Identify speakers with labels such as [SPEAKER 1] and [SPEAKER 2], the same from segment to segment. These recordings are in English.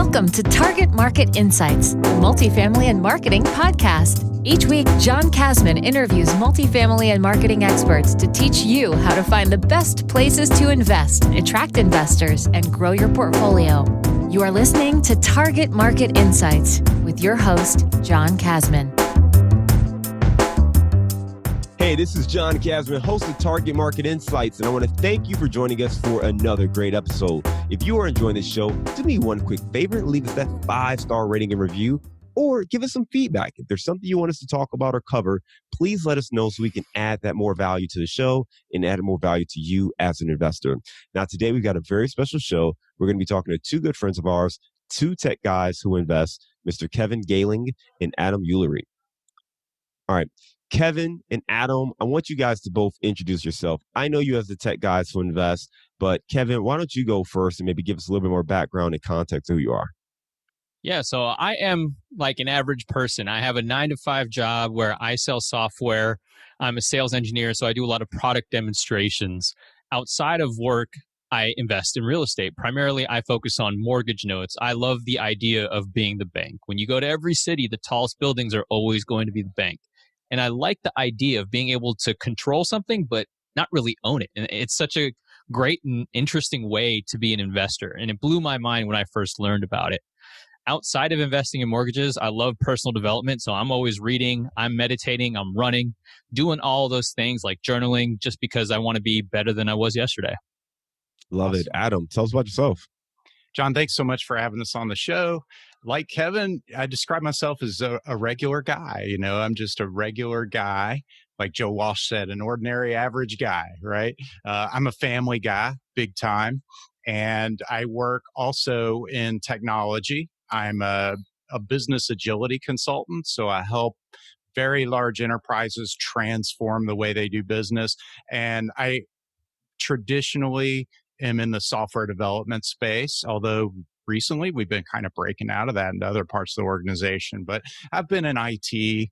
[SPEAKER 1] Welcome to Target Market Insights, the multifamily and marketing podcast. Each week, John Kasman interviews multifamily and marketing experts to teach you how to find the best places to invest, attract investors, and grow your portfolio. You are listening to Target Market Insights with your host, John Kasman.
[SPEAKER 2] Hey, this is John Kasman, host of Target Market Insights, and I want to thank you for joining us for another great episode. If you are enjoying this show, do me one quick favor and leave us that 5-star rating and review, or give us some feedback. If there's something you want us to talk about or cover, please let us know so we can add that more value to the show and add more value to you as an investor. Now, today we've got a very special show. We're going to be talking to two good friends of ours, two tech guys who invest, Mr. Galang and Adam Ulery. All right. Kevin and Adam, I want you guys to both introduce yourself. I know you as the tech guys who invest, but Kevin, why don't you go first and maybe give us a little bit more background and context of who you are?
[SPEAKER 3] Yeah, so I am like an average person. I have a 9-to-5 job where I sell software. I'm a sales engineer, so I do a lot of product demonstrations. Outside of work, I invest in real estate. Primarily, I focus on mortgage notes. I love the idea of being the bank. When you go to every city, the tallest buildings are always going to be the bank. And I like the idea of being able to control something, but not really own it. And it's such a great and interesting way to be an investor. And it blew my mind when I first learned about it. Outside of investing in mortgages, I love personal development. So I'm always reading, I'm meditating, I'm running, doing all those things like journaling, just because I want to be better than I was yesterday.
[SPEAKER 2] Love it. Adam, tell us about yourself.
[SPEAKER 4] John, thanks so much for having us on the show. Like Kevin, I describe myself as a regular guy. You know, I'm just a regular guy. Like Joe Walsh said, an ordinary average guy, right? I'm a family guy, big time. And I work also in technology. I'm a business agility consultant. So I help very large enterprises transform the way they do business. And I traditionally am in the software development space, although recently we've been kind of breaking out of that into other parts of the organization. But I've been in IT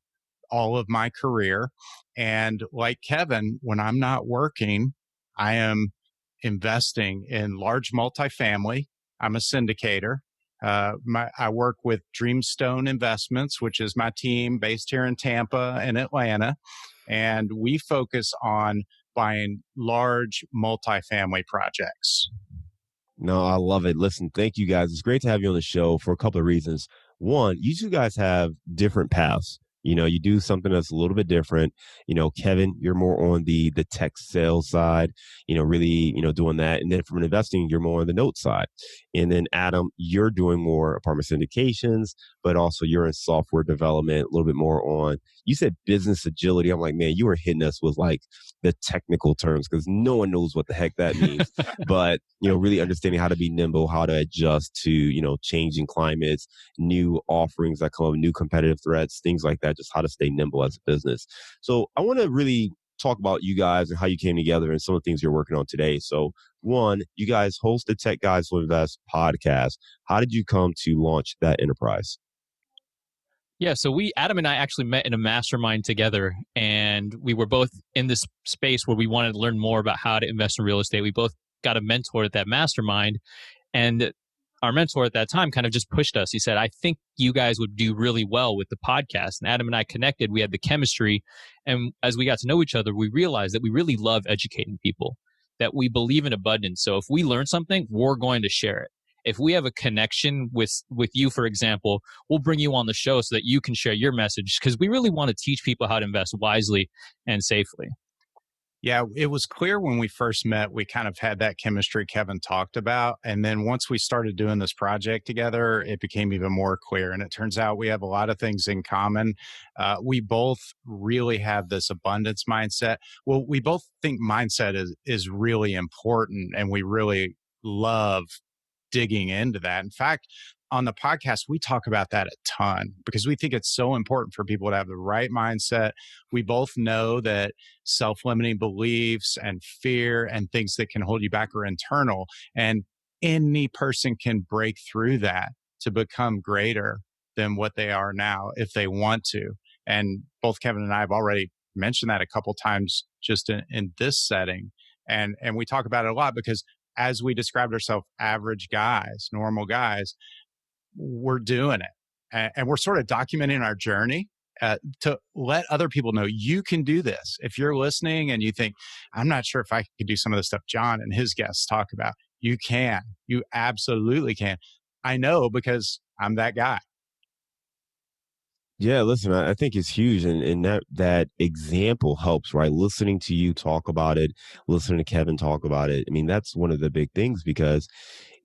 [SPEAKER 4] all of my career. And like Kevin, when I'm not working, I am investing in large multifamily. I'm a syndicator. I work with Dreamstone Investments, which is my team based here in Tampa and Atlanta. And we focus on buying large multifamily projects.
[SPEAKER 2] No, I love it. Listen, thank you guys. It's great to have you on the show for a couple of reasons. One, you two guys have different paths. You know, you do something that's a little bit different. You know, Kevin, you're more on the tech sales side, you know, really, you know, doing that. And then from an investing, you're more on the note side. And then Adam, you're doing more apartment syndications, but also you're in software development, a little bit more on, you said business agility. I'm like, man, you were hitting us with like the technical terms because no one knows what the heck that means. But, you know, really understanding how to be nimble, how to adjust to, you know, changing climates, new offerings that come up, new competitive threats, things like that, just how to stay nimble as a business. So I want to really talk about you guys and how you came together and some of the things you're working on today. So one, you guys host the Tech Guys Who Invest podcast. How did you come to launch that enterprise?
[SPEAKER 3] Yeah, so Adam and I actually met in a mastermind together, and we were both in this space where we wanted to learn more about how to invest in real estate. We both got a mentor at that mastermind, and our mentor at that time kind of just pushed us. He said, I think you guys would do really well with the podcast. And Adam and I connected. We had the chemistry. And as we got to know each other, we realized that we really love educating people, that we believe in abundance. So if we learn something, we're going to share it. If we have a connection with you, for example, we'll bring you on the show so that you can share your message, because we really want to teach people how to invest wisely and safely.
[SPEAKER 4] Yeah, it was clear when we first met, we kind of had that chemistry Kevin talked about. And then once we started doing this project together, it became even more clear. And it turns out we have a lot of things in common. We both really have this abundance mindset. Well, we both think mindset is really important, and we really love digging into that. In fact, on the podcast, we talk about that a ton because we think it's so important for people to have the right mindset. We both know that self-limiting beliefs and fear and things that can hold you back are internal. And any person can break through that to become greater than what they are now if they want to. And both Kevin and I have already mentioned that a couple times just in this setting. And we talk about it a lot because as we described ourselves, average guys, normal guys, we're doing it. And we're sort of documenting our journey to let other people know you can do this. If you're listening and you think, I'm not sure if I could do some of the stuff John and his guests talk about, you can. You absolutely can. I know because I'm that guy.
[SPEAKER 2] Yeah, listen, I think it's huge, and that example helps, right? Listening to you talk about it, listening to Kevin talk about it. I mean, that's one of the big things because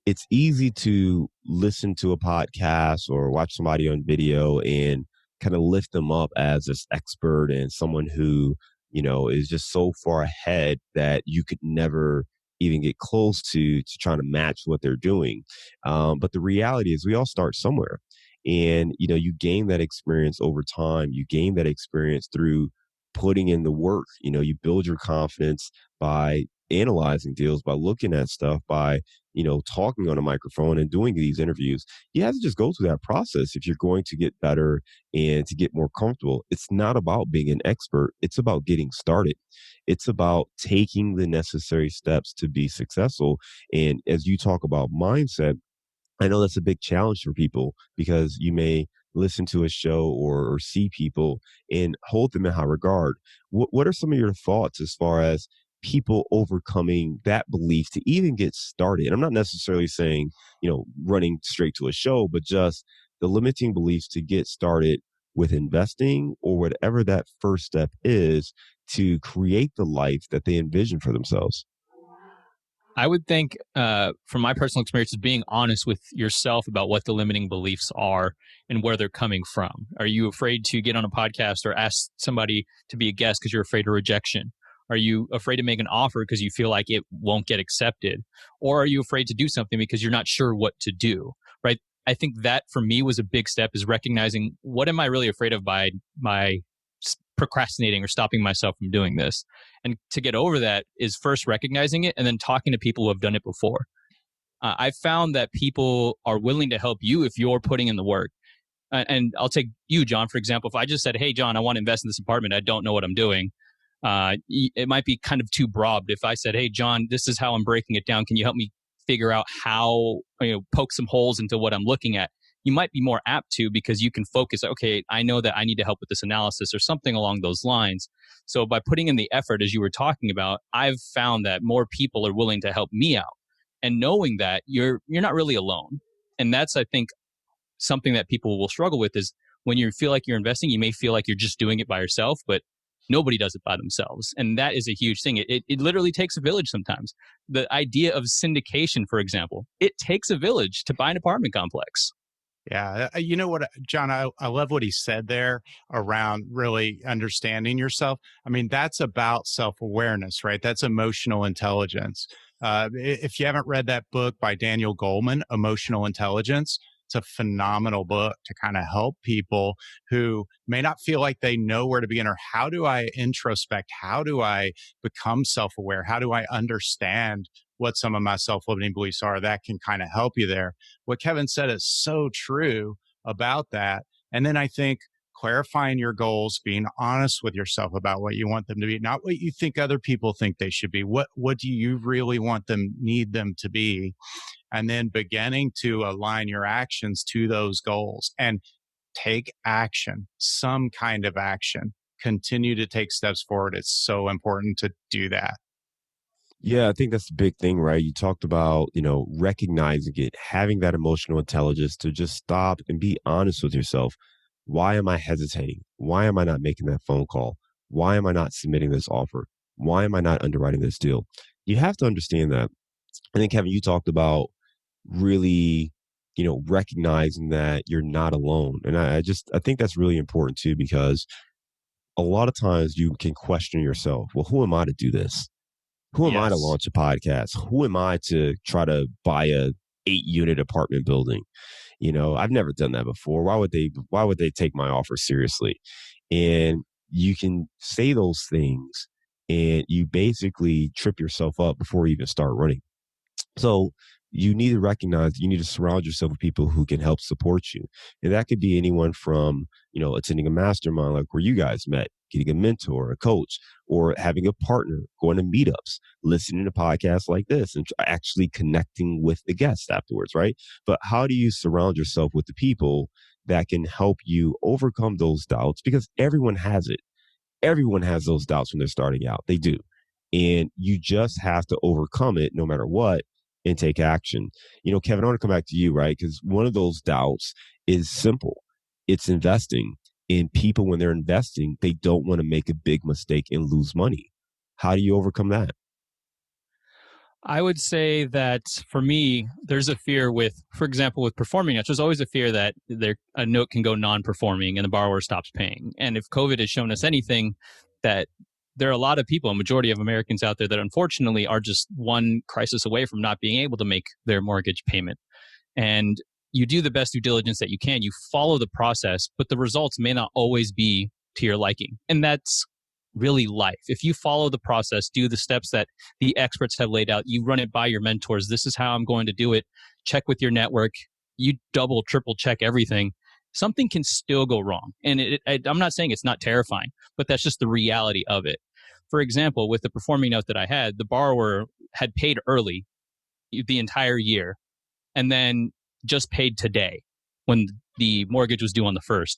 [SPEAKER 2] it's easy to listen to a podcast or watch somebody on video and kind of lift them up as this expert and someone who, is just so far ahead that you could never even get close to trying to match what they're doing. But the reality is we all start somewhere. And, you gain that experience over time. You gain that experience through putting in the work. You build your confidence by analyzing deals, by looking at stuff, by, talking on a microphone and doing these interviews. You have to just go through that process if you're going to get better and to get more comfortable. It's not about being an expert. It's about getting started. It's about taking the necessary steps to be successful. And as you talk about mindset, I know that's a big challenge for people because you may listen to a show or see people and hold them in high regard. What are some of your thoughts as far as people overcoming that belief to even get started? And I'm not necessarily saying, running straight to a show, but just the limiting beliefs to get started with investing or whatever that first step is to create the life that they envision for themselves.
[SPEAKER 3] I would think, from my personal experience, is being honest with yourself about what the limiting beliefs are and where they're coming from. Are you afraid to get on a podcast or ask somebody to be a guest because you're afraid of rejection? Are you afraid to make an offer because you feel like it won't get accepted? Or are you afraid to do something because you're not sure what to do, right? I think that for me was a big step, is recognizing what am I really afraid of by procrastinating or stopping myself from doing this. And to get over that is first recognizing it and then talking to people who have done it before. I've found that people are willing to help you if you're putting in the work. And I'll take you, John, for example. If I just said, hey, John, I want to invest in this apartment, I don't know what I'm doing. It might be kind of too broad. But if I said, hey, John, this is how I'm breaking it down. Can you help me figure out how, poke some holes into what I'm looking at? You might be more apt to, because you can focus, okay, I know that I need to help with this analysis or something along those lines. So by putting in the effort, as you were talking about, I've found that more people are willing to help me out. And knowing that you're not really alone. And that's, I think, something that people will struggle with is when you feel like you're investing, you may feel like you're just doing it by yourself, but nobody does it by themselves. And that is a huge thing. It literally takes a village sometimes. The idea of syndication, for example, it takes a village to buy an apartment complex.
[SPEAKER 4] Yeah. You know what, John, I love what he said there around really understanding yourself. I mean, that's about self-awareness, right? That's emotional intelligence. If you haven't read that book by Daniel Goleman, Emotional Intelligence, it's a phenomenal book to kind of help people who may not feel like they know where to begin, or how do I introspect? How do I become self-aware? How do I understand what some of my self-limiting beliefs are? That can kind of help you there. What Kevin said is so true about that. And then I think clarifying your goals, being honest with yourself about what you want them to be, not what you think other people think they should be. What do you really want them, need them to be? And then beginning to align your actions to those goals and take action, some kind of action. Continue to take steps forward. It's so important to do that.
[SPEAKER 2] Yeah, I think that's the big thing, right? You talked about, recognizing it, having that emotional intelligence to just stop and be honest with yourself. Why am I hesitating? Why am I not making that phone call? Why am I not submitting this offer? Why am I not underwriting this deal? You have to understand that. I think, Kevin, you talked about really, recognizing that you're not alone. And I think that's really important too, because a lot of times you can question yourself. Well, who am I to do this? Who am I to
[SPEAKER 4] Yes.
[SPEAKER 2] launch a podcast? Who am I to try to buy a 8-unit apartment building? I've never done that before. Why would they take my offer seriously? And you can say those things and you basically trip yourself up before you even start running. So you need to recognize you need to surround yourself with people who can help support you. And that could be anyone from, attending a mastermind like where you guys met, getting a mentor, a coach, or having a partner, going to meetups, listening to podcasts like this, and actually connecting with the guests afterwards, right? But how do you surround yourself with the people that can help you overcome those doubts? Because everyone has it. Everyone has those doubts when they're starting out. They do. And you just have to overcome it no matter what and take action. Kevin, I want to come back to you, right? Because one of those doubts is simple. It's investing. And people, when they're investing, they don't want to make a big mistake and lose money. How do you overcome that?
[SPEAKER 3] I would say that for me, there's a fear with, for example, with performing notes, there's always a fear that a note can go non-performing and the borrower stops paying. And if COVID has shown us anything, that there are a lot of people, a majority of Americans out there that unfortunately are just one crisis away from not being able to make their mortgage payment. And you do the best due diligence that you can. You follow the process, but the results may not always be to your liking. And that's really life. If you follow the process, do the steps that the experts have laid out, you run it by your mentors. This is how I'm going to do it. Check with your network. You double, triple check everything. Something can still go wrong. And I'm not saying it's not terrifying, but that's just the reality of it. For example, with the performing note that I had, the borrower had paid early the entire year and then just paid today when the mortgage was due on the 1st.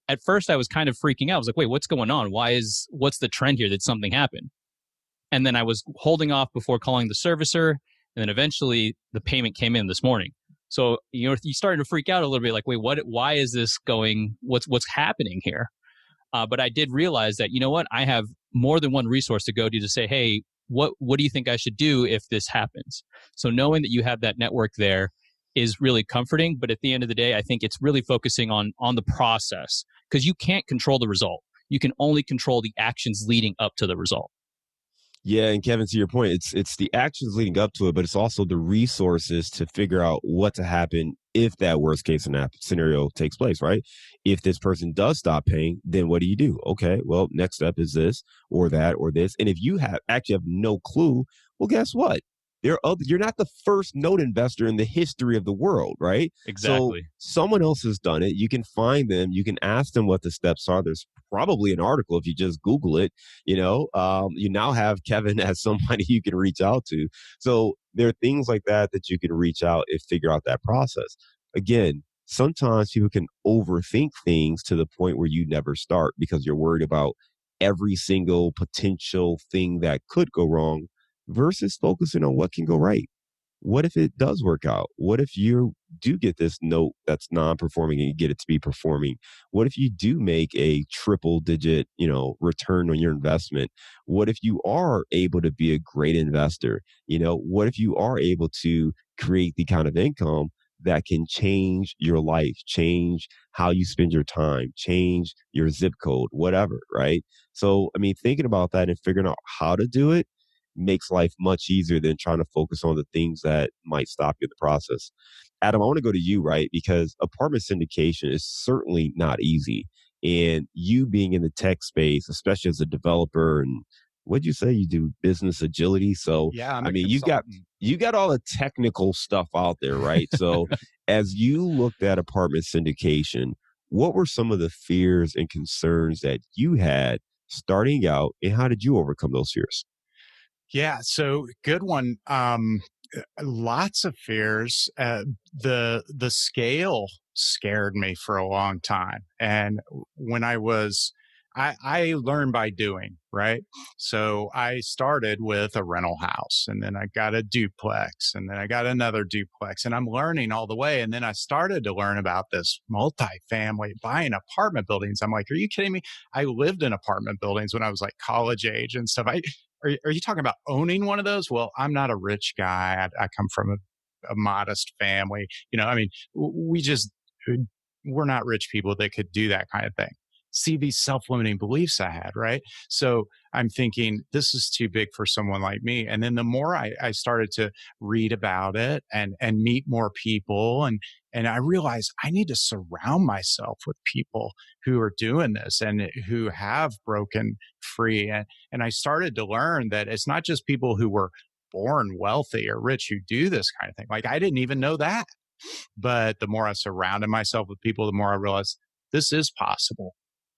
[SPEAKER 3] At first, I was kind of freaking out. I was like, wait, what's going on? What's the trend here? Did something happen? And then I was holding off before calling the servicer. And then eventually the payment came in this morning. So, you started to freak out a little bit like, wait, why is this going? What's happening here? But I did realize that, I have more than one resource to go to say, hey, what do you think I should do if this happens? So knowing that you have that network there is really comforting. But at the end of the day, I think it's really focusing on the process because you can't control the result. You can only control the actions leading up to the result.
[SPEAKER 2] Yeah, and Kevin, to your point, it's the actions leading up to it, but it's also the resources to figure out what to happen if that worst case scenario takes place, right? If this person does stop paying, then what do you do? Okay, well, next step is this or that or this. And if you actually have no clue, well, guess what? You're not the first note investor in the history of the world, right?
[SPEAKER 3] Exactly.
[SPEAKER 2] So someone else has done it. You can find them. You can ask them what the steps are. There's probably an article if you just Google it. You now have Kevin as somebody you can reach out to. So there are things like that you can reach out and figure out that process. Again, sometimes people can overthink things to the point where you never start because you're worried about every single potential thing that could go wrong versus focusing on what can go right. What if it does work out? What if you do get this note that's non-performing and you get it to be performing? What if you do make a triple digit, return on your investment? What if you are able to be a great investor? What if you are able to create the kind of income that can change your life, change how you spend your time, change your zip code, whatever, right? So, thinking about that and figuring out how to do it makes life much easier than trying to focus on the things that might stop you in the process. Adam, I want to go to you, right? Because apartment syndication is certainly not easy. And you being in the tech space, especially as a developer, and what'd you say? You do business agility. So,
[SPEAKER 4] Yeah,
[SPEAKER 2] you got all the technical stuff out there, right? So as you looked at apartment syndication, what were some of the fears and concerns that you had starting out, and how did you overcome those fears?
[SPEAKER 4] Yeah, so good one. Lots of fears. The scale scared me for a long time, and when I learned by doing, right? So I started with a rental house, and then I got a duplex, and then I got another duplex, and I'm learning all the way. And then I started to learn about this multifamily buying apartment buildings. I'm like, are you kidding me? I lived in apartment buildings when I was like college age and stuff. Are you talking about owning one of those? Well, I'm not a rich guy. I come from a modest family. We just, we're not rich people that could do that kind of thing. See these self-limiting beliefs I had, right? So I'm thinking, this is too big for someone like me. And then the more I started to read about it and meet more people, and I realized I need to surround myself with people who are doing this and who have broken free. And I started to learn that it's not just people who were born wealthy or rich who do this kind of thing. Like, I didn't even know that. But the more I surrounded myself with people, the more I realized this is possible.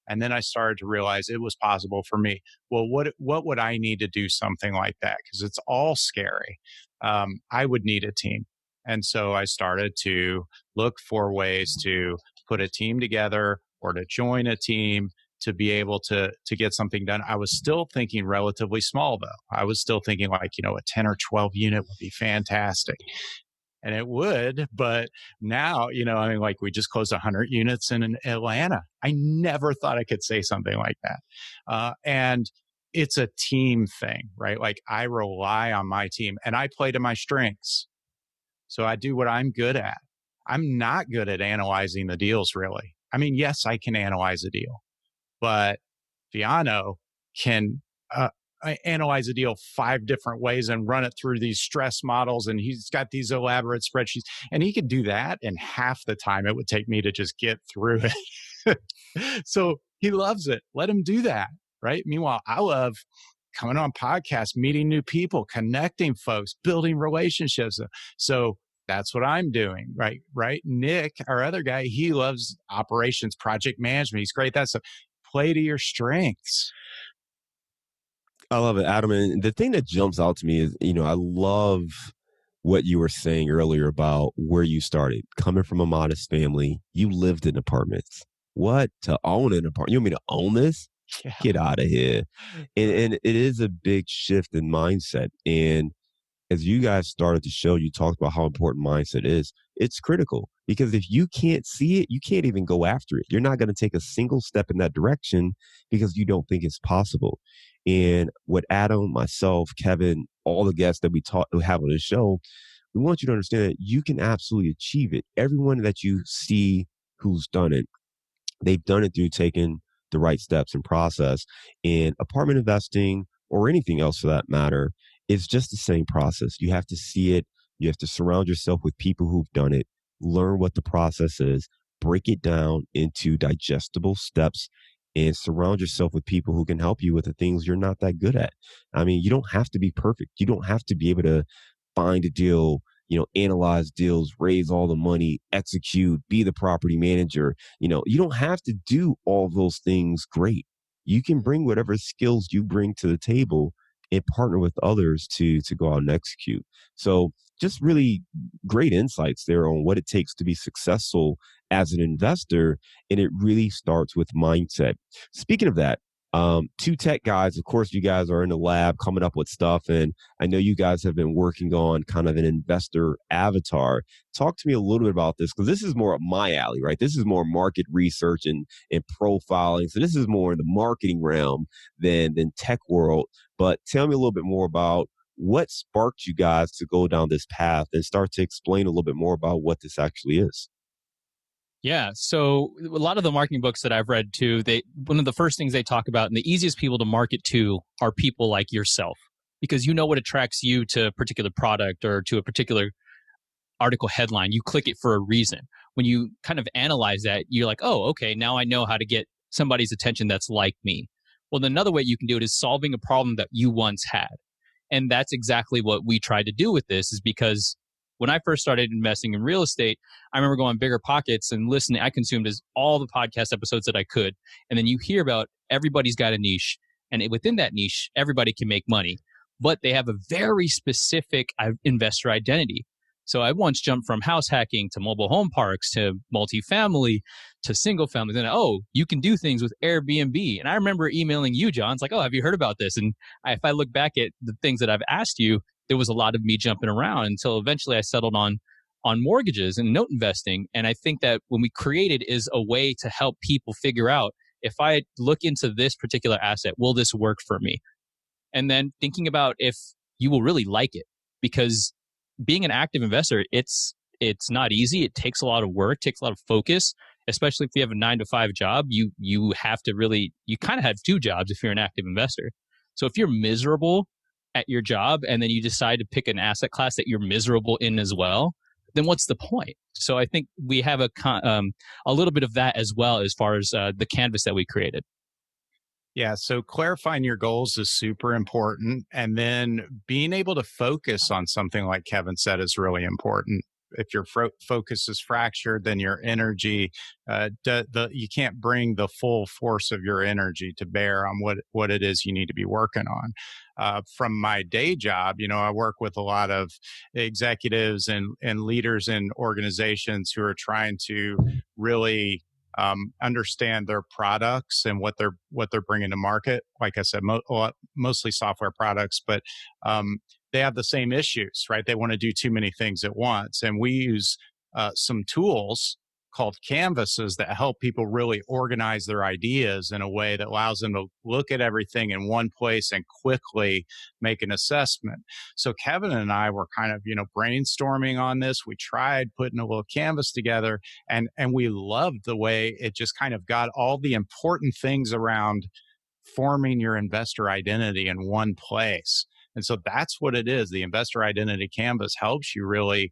[SPEAKER 4] And then I started to realize it was possible for me. Well, what would I need to do something like that? Because it's all scary. I would need a team. And so I started to look for ways to put a team together or to join a team to be able to get something done. I was still thinking relatively small, though. I was still thinking like, a 10 or 12 unit would be fantastic. And it would, but now, like we just closed 100 units in Atlanta. I never thought I could say something like that. And it's a team thing, right? Like I rely on my team and I play to my strengths. So I do what I'm good at. I'm not good at analyzing the deals, really. I mean, yes, I can analyze a deal, but Viano can analyze a deal 5 different ways and run it through these stress models. And he's got these elaborate spreadsheets, and he could do that in half the time it would take me to just get through it. So he loves it. Let him do that. Right. Meanwhile, I love coming on podcasts, meeting new people, connecting folks, building relationships. So that's what I'm doing. Right. Nick, our other guy, he loves operations, project management. He's great at that stuff. Play to your strengths.
[SPEAKER 2] I love it, Adam. And the thing that jumps out to me is, I love what you were saying earlier about where you started. Coming from a modest family, you lived in apartments. What? To own an apartment? You want me to own this?
[SPEAKER 4] Yeah.
[SPEAKER 2] Get out of here. And it is a big shift in mindset. And as you guys started to show, you talked about how important mindset is. It's critical because if you can't see it, you can't even go after it. You're not going to take a single step in that direction because you don't think it's possible. And what Adam, myself, Kevin, all the guests that we have on the show, we want you to understand that you can absolutely achieve it. Everyone that you see who's done it, they've done it through taking the right steps and process. And apartment investing or anything else for that matter, it's just the same process. You have to see it. You have to surround yourself with people who've done it, learn what the process is, break it down into digestible steps, and surround yourself with people who can help you with the things you're not that good at. I mean, you don't have to be perfect. You don't have to be able to find a deal, analyze deals, raise all the money, execute, be the property manager. You don't have to do all those things great. You can bring whatever skills you bring to the table and partner with others to go out and execute. So just really great insights there on what it takes to be successful as an investor. And it really starts with mindset. Speaking of that, 2 tech guys, of course, you guys are in the lab coming up with stuff. And I know you guys have been working on kind of an investor avatar. Talk to me a little bit about this, because this is more up my alley, right? This is more market research and profiling. So this is more in the marketing realm than tech world. But tell me a little bit more about what sparked you guys to go down this path and start to explain a little bit more about what this actually is.
[SPEAKER 3] Yeah. So a lot of the marketing books that I've read too, one of the first things they talk about and the easiest people to market to are people like yourself, because you know what attracts you to a particular product or to a particular article headline. You click it for a reason. When you kind of analyze that, you're like, oh, okay, now I know how to get somebody's attention that's like me. Well, another way you can do it is solving a problem that you once had. And that's exactly what we tried to do with this, is because when I first started investing in real estate, I remember going Bigger Pockets and listening. I consumed all the podcast episodes that I could. And then you hear about everybody's got a niche. And within that niche, everybody can make money. But they have a very specific investor identity. So I once jumped from house hacking to mobile home parks to multifamily to single family. Then, you can do things with Airbnb. And I remember emailing you, John. It's like, have you heard about this? And if I look back at the things that I've asked you, there was a lot of me jumping around until eventually I settled on mortgages and note investing. And I think that when we created is a way to help people figure out, if I look into this particular asset, will this work for me? And then thinking about if you will really like it, because being an active investor, it's not easy. It takes a lot of work, takes a lot of focus, especially if you have a 9-to-5 job. You have to really, you kind of have 2 jobs if you're an active investor. So if you're miserable at your job and then you decide to pick an asset class that you're miserable in as well, then what's the point? So I think we have a little bit of that as well as far as the canvas that we created.
[SPEAKER 4] Yeah, so clarifying your goals is super important. And then being able to focus on something, like Kevin said, is really important. If your focus is fractured, then your energy, you can't bring the full force of your energy to bear on what it is you need to be working on. From my day job, I work with a lot of executives and leaders in organizations who are trying to really understand their products and what they're bringing to market. Like I said, mostly software products, but they have the same issues, right? They want to do too many things at once, and we use some tools called canvases that help people really organize their ideas in a way that allows them to look at everything in one place and quickly make an assessment. So Kevin and I were kind of, brainstorming on this. We tried putting a little canvas together, and we loved the way it just kind of got all the important things around forming your investor identity in one place. And so that's what it is. The investor identity canvas helps you really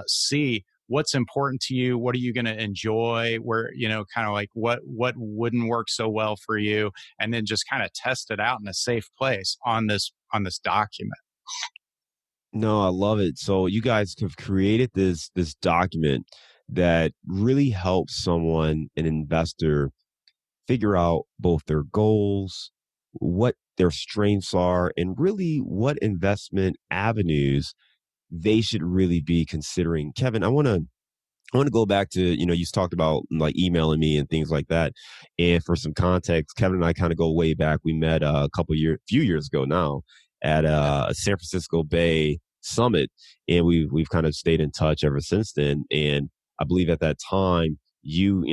[SPEAKER 4] see what's important to you. What are you going to enjoy? Where, kind of like what wouldn't work so well for you, and then just kind of test it out in a safe place on this document.
[SPEAKER 2] No, I love it. So you guys have created this document that really helps someone, an investor, figure out both their goals, what their strengths are, and really what investment avenues they should really be considering. Kevin, I want to go back to, you talked about like emailing me and things like that. And for some context, Kevin and I kind of go way back. We met a few years ago now at a San Francisco Bay Summit, and we've kind of stayed in touch ever since then. And I believe at that time, you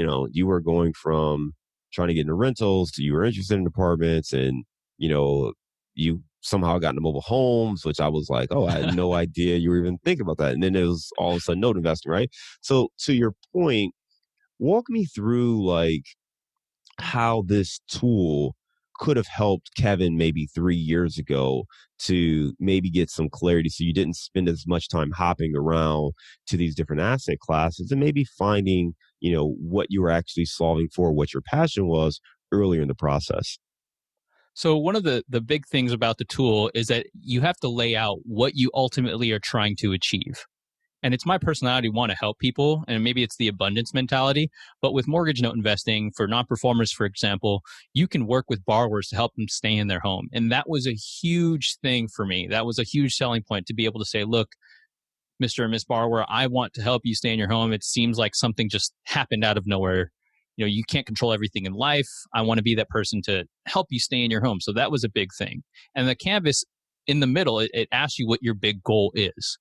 [SPEAKER 2] were going from trying to get into rentals to you were interested in apartments, and you somehow got into mobile homes, which I was like, oh, I had no idea you were even thinking about that. And then it was all of a sudden note investing, right? So to your point, walk me through like how this tool could have helped Kevin maybe 3 years ago to maybe get some clarity so you didn't spend as much time hopping around to these different asset classes and maybe finding, what you were actually solving for, what your passion was earlier in the process.
[SPEAKER 3] So one of the big things about the tool is that you have to lay out what you ultimately are trying to achieve. And it's my personality to want to help people, and maybe it's the abundance mentality. But with mortgage note investing for non-performers, for example, you can work with borrowers to help them stay in their home. And that was a huge thing for me. That was a huge selling point, to be able to say, look, Mr. and Miss Borrower, I want to help you stay in your home. It seems like something just happened out of nowhere. You can't control everything in life. I want to be that person to help you stay in your home. So that was a big thing. And the canvas in the middle, it asks you what your big goal is.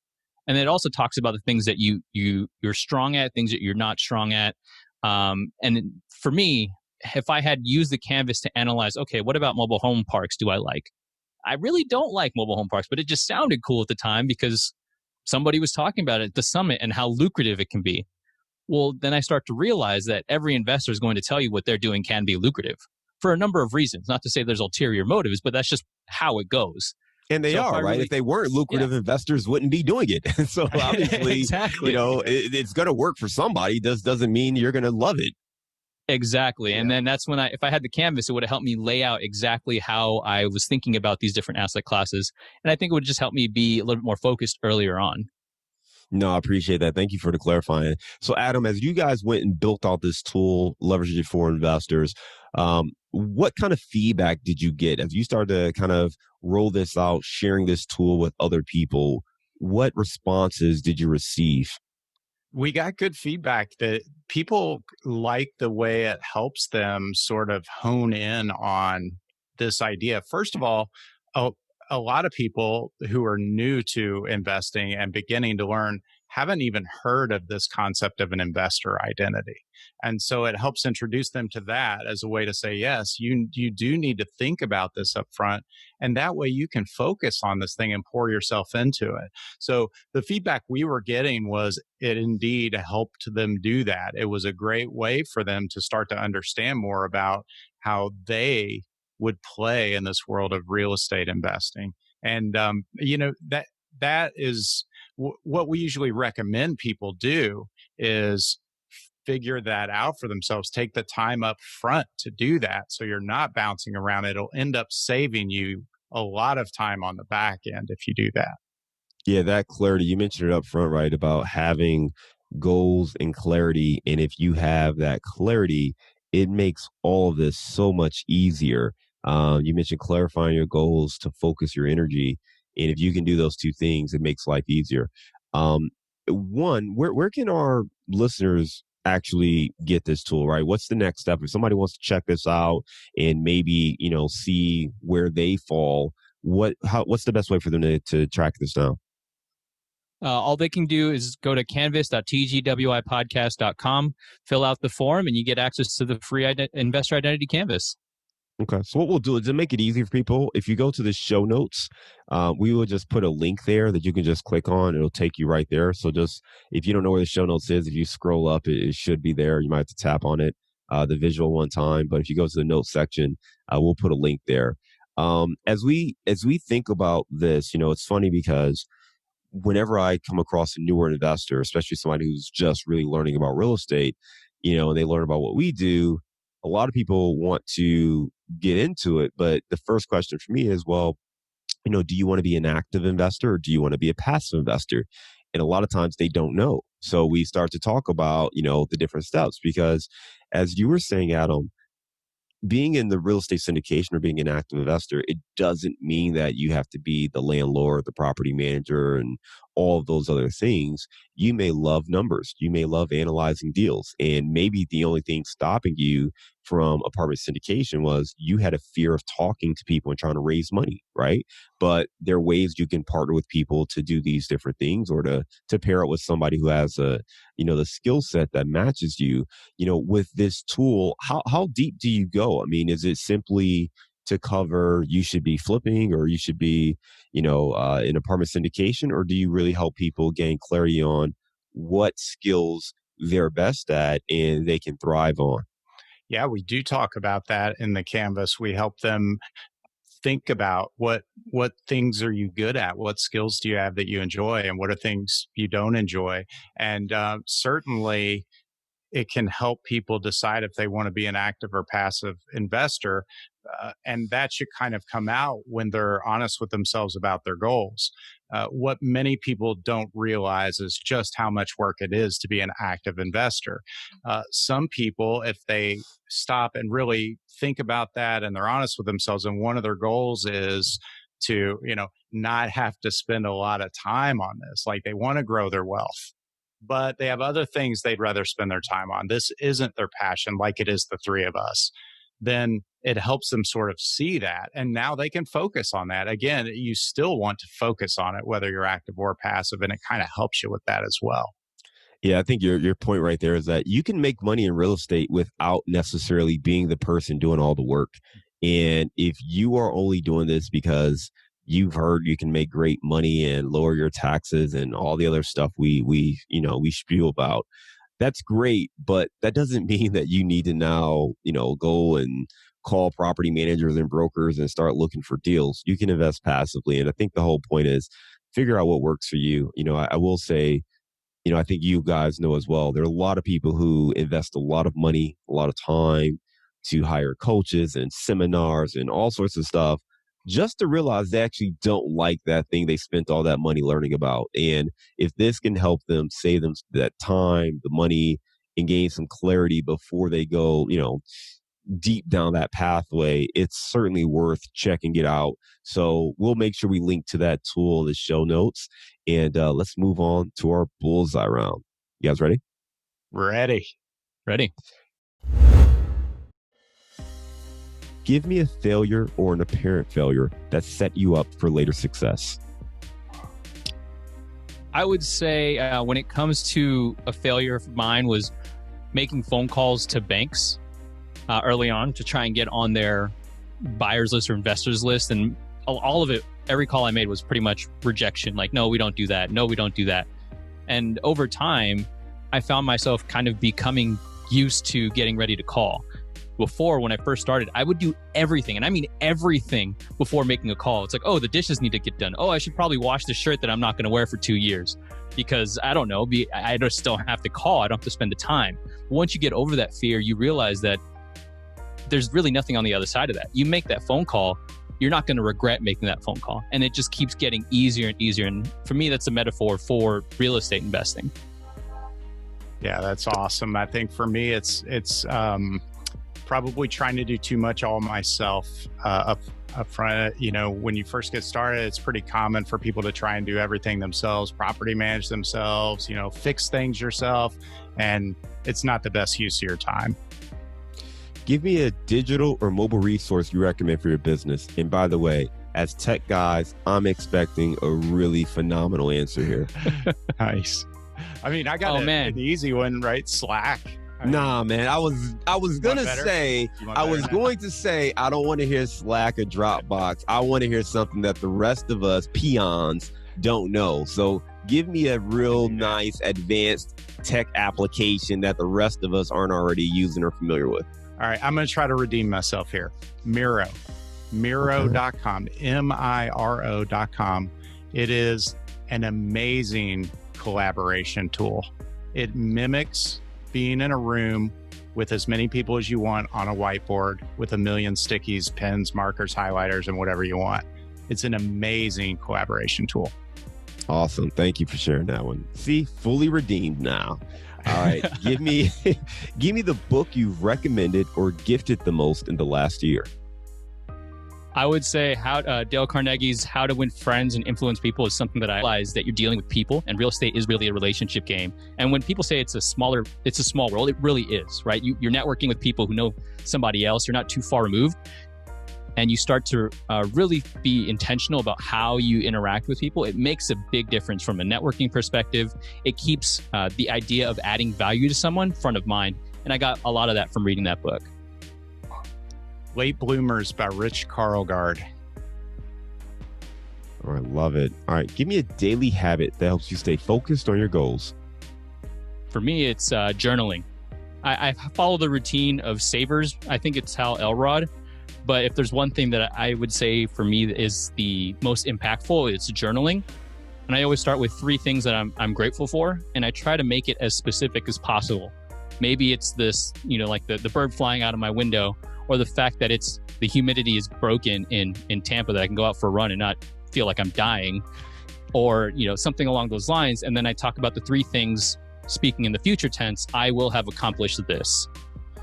[SPEAKER 3] And it also talks about the things that you're strong at, things that you're not strong at. And for me, if I had used the canvas to analyze, okay, what about mobile home parks do I like? I really don't like mobile home parks, but it just sounded cool at the time because somebody was talking about it at the summit and how lucrative it can be. Well, then I start to realize that every investor is going to tell you what they're doing can be lucrative for a number of reasons. Not to say there's ulterior motives, but that's just how it goes.
[SPEAKER 2] And they are, right? If they weren't lucrative, investors wouldn't be doing it. So obviously,
[SPEAKER 3] exactly.
[SPEAKER 2] It's going to work for somebody. Doesn't mean you're going to love it.
[SPEAKER 3] Exactly. And then that's when if I had the canvas, it would have helped me lay out exactly how I was thinking about these different asset classes. And I think it would just help me be a little bit more focused earlier on.
[SPEAKER 2] No, I appreciate that. Thank you for the clarifying. So, Adam, as you guys went and built out this tool, leveraging it for investors, what kind of feedback did you get as you started to kind of roll this out, sharing this tool with other people? What responses did you receive?
[SPEAKER 4] We got good feedback that people like the way it helps them sort of hone in on this idea. First of all, a lot of people who are new to investing and beginning to learn haven't even heard of this concept of an investor identity. And so it helps introduce them to that as a way to say, yes, you do need to think about this up front. And that way you can focus on this thing and pour yourself into it. So the feedback we were getting was it indeed helped them do that. It was a great way for them to start to understand more about how they would play in this world of real estate investing. And, that is what we usually recommend people do is figure that out for themselves, take the time up front to do that. So you're not bouncing around. It'll end up saving you a lot of time on the back end if you do that.
[SPEAKER 2] Yeah, that clarity, you mentioned it up front, right? About having goals and clarity. And if you have that clarity, it makes all of this so much easier. You mentioned clarifying your goals to focus your energy. And if you can do those two things, it makes life easier. Um, One, where can our listeners actually get this tool, right? What's the next step? If somebody wants to check this out and maybe, see where they fall, what's the best way for them to track this down?
[SPEAKER 3] All they can do is go to canvas.tgwipodcast.com, fill out the form, and you get access to the free investor identity canvas.
[SPEAKER 2] Okay. So what we'll do is to make it easy for people, if you go to the show notes, we will just put a link there that you can just click on. It'll take you right there. So just, if you don't know where the show notes is, if you scroll up, it should be there. You might have to tap on it, the visual one time. But if you go to the notes section, we'll put a link there. As we think about this, it's funny because whenever I come across a newer investor, especially somebody who's just really learning about real estate, and they learn about what we do, a lot of people want to get into it. But the first question for me is, well, do you want to be an active investor or do you want to be a passive investor? And a lot of times they don't know. So we start to talk about, the different steps, because as you were saying, Adam, being in the real estate syndication or being an active investor, it doesn't mean that you have to be the landlord, the property manager, and all of those other things. You may love numbers. You may love analyzing deals. And maybe the only thing stopping you from apartment syndication was you had a fear of talking to people and trying to raise money, right? But there are ways you can partner with people to do these different things, or to pair up with somebody who has the skill set that matches you. With this tool, how deep do you go? I mean, is it simply to cover you should be flipping or you should be, in apartment syndication, or do you really help people gain clarity on what skills they're best at and they can thrive on?
[SPEAKER 4] Yeah, we do talk about that in the canvas. We help them think about what things are you good at, what skills do you have that you enjoy, and what are things you don't enjoy. And certainly it can help people decide if they want to be an active or passive investor. And that should kind of come out when they're honest with themselves about their goals. What many people don't realize is just how much work it is to be an active investor. Some people, if they stop and really think about that and they're honest with themselves, and one of their goals is to, not have to spend a lot of time on this, like they want to grow their wealth, but they have other things they'd rather spend their time on. This isn't their passion like it is the three of us. Then it helps them sort of see that. And now they can focus on that. Again, you still want to focus on it, whether you're active or passive, and it kind of helps you with that as well.
[SPEAKER 2] Yeah, I think your point right there is that you can make money in real estate without necessarily being the person doing all the work. And if you are only doing this because you've heard you can make great money and lower your taxes and all the other stuff we spiel about, that's great, but that doesn't mean that you need to now, go and call property managers and brokers and start looking for deals. You can invest passively. And I think the whole point is figure out what works for you. I will say, I think you guys know as well, there are a lot of people who invest a lot of money, a lot of time to hire coaches and seminars and all sorts of stuff, just to realize they actually don't like that thing they spent all that money learning about. And if this can help them save them that time, the money, and gain some clarity before they go, deep down that pathway, it's certainly worth checking it out. So we'll make sure we link to that tool in the show notes. And let's move on to our bullseye round. You guys ready?
[SPEAKER 4] Ready.
[SPEAKER 2] Give me a failure or an apparent failure that set you up for later success.
[SPEAKER 3] I would say when it comes to a failure of mine was making phone calls to banks early on to try and get on their buyers list or investors list. And all of it, every call I made was pretty much rejection. Like, no, we don't do that. No, we don't do that. And over time, I found myself kind of becoming used to getting ready to call. Before, when I first started, I would do everything, and I mean everything, before making a call. It's like, oh, the dishes need to get done. Oh, I should probably wash the shirt that I'm not going to wear for 2 years, because I don't know, I just don't have to call. I don't have to spend the time. Once you get over that fear, you realize that there's really nothing on the other side of that. You make that phone call, you're not going to regret making that phone call. And it just keeps getting easier and easier. And for me, that's a metaphor for real estate investing.
[SPEAKER 4] Yeah, that's awesome. I think for me, it's probably trying to do too much all myself up front. You know, when you first get started, it's pretty common for people to try and do everything themselves, property manage themselves, you know, fix things yourself. And it's not the best use of your time.
[SPEAKER 2] Give me a digital or mobile resource you recommend for your business. And by the way, as tech guys, I'm expecting a really phenomenal answer here.
[SPEAKER 4] Nice. I mean, I got an easy one, right? Slack.
[SPEAKER 2] Nah, man. I was gonna say I don't want to hear Slack or Dropbox. I want to hear something that the rest of us peons don't know. So give me a real nice advanced tech application that the rest of us aren't already using or familiar with.
[SPEAKER 4] All right, I'm going to try to redeem myself here. Miro. Miro.com. Miro.com. It is an amazing collaboration tool. It mimics being in a room with as many people as you want on a whiteboard with a million stickies, pens, markers, highlighters, and whatever you want. It's an amazing collaboration tool.
[SPEAKER 2] Awesome. Thank you for sharing that one. See, fully redeemed now. All right. give me the book you've recommended or gifted the most in the last year.
[SPEAKER 3] I would say Dale Carnegie's How to Win Friends and Influence People is something that I realize that you're dealing with people, and real estate is really a relationship game. And when people say it's a small world, it really is, right? You're networking with people who know somebody else. You're not too far removed. And you start to really be intentional about how you interact with people. It makes a big difference from a networking perspective. It keeps the idea of adding value to someone front of mind. And I got a lot of that from reading that book.
[SPEAKER 4] Late Bloomers by Rich Karlgaard.
[SPEAKER 2] All right, love it. All right, give me a daily habit that helps you stay focused on your goals.
[SPEAKER 3] For me, it's journaling. I follow the routine of savers. I think it's Hal Elrod. But if there's one thing that I would say for me is the most impactful, it's journaling. And I always start with 3 things that I'm grateful for, and I try to make it as specific as possible. Maybe it's this, like the bird flying out of my window, or the fact that the humidity is broken in Tampa, that I can go out for a run and not feel like I'm dying, or something along those lines. And then I talk about the 3 things, speaking in the future tense, I will have accomplished this.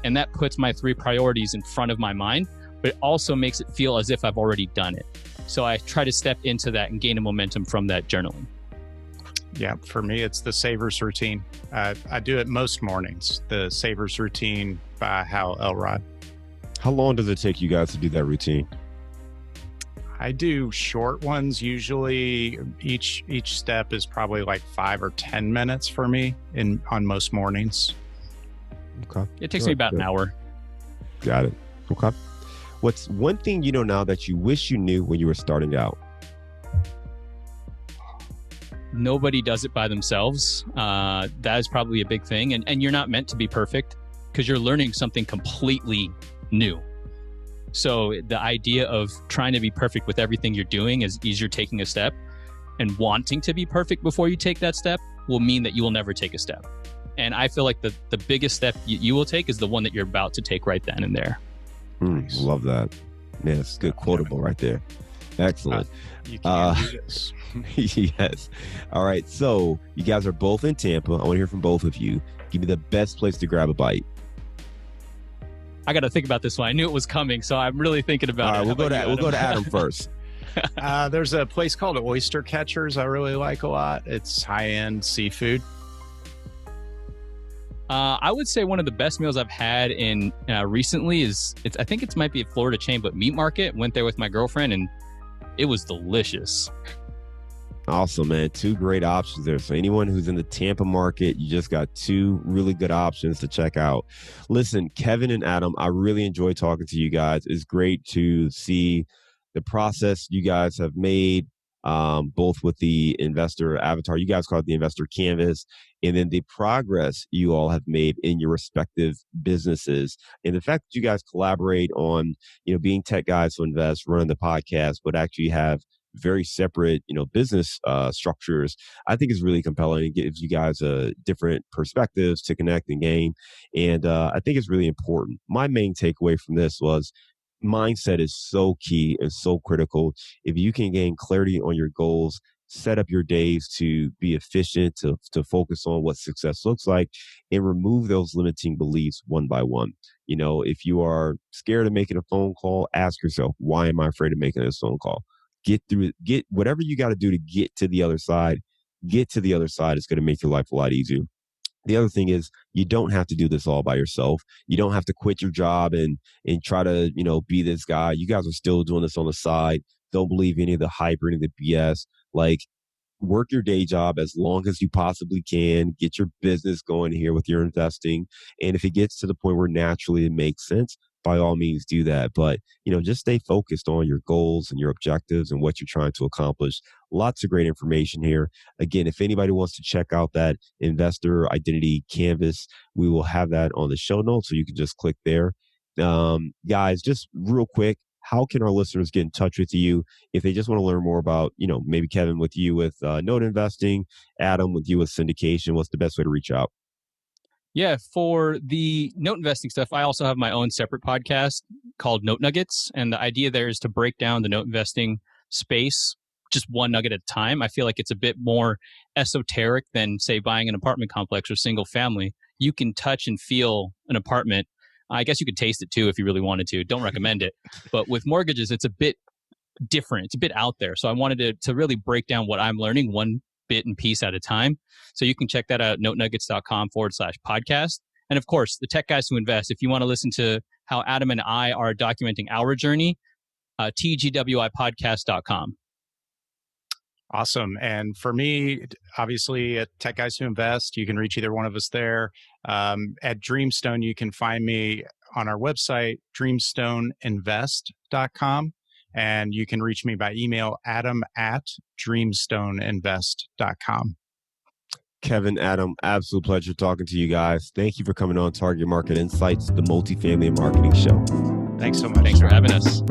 [SPEAKER 3] And that puts my 3 priorities in front of my mind, but it also makes it feel as if I've already done it. So I try to step into that and gain a momentum from that journaling.
[SPEAKER 4] Yeah, for me, it's the Savers routine. I do it most mornings, the Savers routine by Hal Elrod.
[SPEAKER 2] How long does it take you guys to do that routine?
[SPEAKER 4] I do short ones. Usually each step is probably like 5 or 10 minutes for me on most mornings.
[SPEAKER 2] Okay.
[SPEAKER 3] It takes me about an hour.
[SPEAKER 2] Got it. Okay. What's one thing you know now that you wish you knew when you were starting out?
[SPEAKER 3] Nobody does it by themselves. That is probably a big thing. And you're not meant to be perfect, because you're learning something completely new. So the idea of trying to be perfect with everything you're doing as you're taking a step, and wanting to be perfect before you take that step will mean that you will never take a step. And I feel like the biggest step you will take is the one that you're about to take right then and there.
[SPEAKER 2] Nice. Love that. Man, it's good quotable right there. Excellent.
[SPEAKER 4] You can do this.
[SPEAKER 2] Yes. All right. So you guys are both in Tampa. I want to hear from both of you. Give me the best place to grab a bite.
[SPEAKER 3] I got to think about this one. I knew it was coming, so I'm really thinking about it.
[SPEAKER 2] All right, we'll go to Adam first.
[SPEAKER 4] There's a place called Oyster Catchers I really like a lot. It's high-end seafood.
[SPEAKER 3] I would say one of the best meals I've had in recently I think it might be a Florida chain, but Meat Market. Went there with my girlfriend, and it was delicious.
[SPEAKER 2] Awesome, man. 2 great options there. So anyone who's in the Tampa market, you just got 2 really good options to check out. Listen, Kevin and Adam, I really enjoy talking to you guys. It's great to see the process you guys have made, both with the investor avatar, you guys call it the investor canvas, and then the progress you all have made in your respective businesses. And the fact that you guys collaborate on, being tech guys who invest, running the podcast, but actually have very separate, business structures, I think is really compelling. It gives you guys different perspectives to connect and gain. And I think it's really important. My main takeaway from this was mindset is so key and so critical. If you can gain clarity on your goals, set up your days to be efficient, to focus on what success looks like, and remove those limiting beliefs one by one. If you are scared of making a phone call, ask yourself, why am I afraid of making this phone call? Get through it. Get whatever you got to do to get to the other side. Get to the other side. It's going to make your life a lot easier. The other thing is you don't have to do this all by yourself. You don't have to quit your job and try to, be this guy. You guys are still doing this on the side. Don't believe any of the hype or any of the BS. Like, work your day job as long as you possibly can. Get your business going here with your investing. And if it gets to the point where naturally it makes sense, by all means do that. But, just stay focused on your goals and your objectives and what you're trying to accomplish. Lots of great information here. Again, if anybody wants to check out that investor identity canvas, we will have that on the show notes. So you can just click there. Guys, just real quick, how can our listeners get in touch with you if they just want to learn more about, maybe Kevin with you with note investing, Adam with you with syndication? What's the best way to reach out?
[SPEAKER 3] Yeah, for the note investing stuff, I also have my own separate podcast called Note Nuggets. And the idea there is to break down the note investing space just one nugget at a time. I feel like it's a bit more esoteric than, say, buying an apartment complex or single family. You can touch and feel an apartment. I guess you could taste it too if you really wanted to. Don't recommend it. But with mortgages, it's a bit different. It's a bit out there. So I wanted to really break down what I'm learning one bit and piece at a time. So you can check that out at notenuggets.com/podcast. And of course, the Tech Guys Who Invest, if you want to listen to how Adam and I are documenting our journey, tgwipodcast.com.
[SPEAKER 4] Awesome. And for me, obviously at Tech Guys Who Invest, you can reach either one of us there. At Dreamstone, you can find me on our website, dreamstoneinvest.com. And you can reach me by email, adam@dreamstoneinvest.com.
[SPEAKER 2] Kevin, Adam, absolute pleasure talking to you guys. Thank you for coming on Target Market Insights, the Multifamily and Marketing Show.
[SPEAKER 4] Thanks so much.
[SPEAKER 3] Thanks for having us.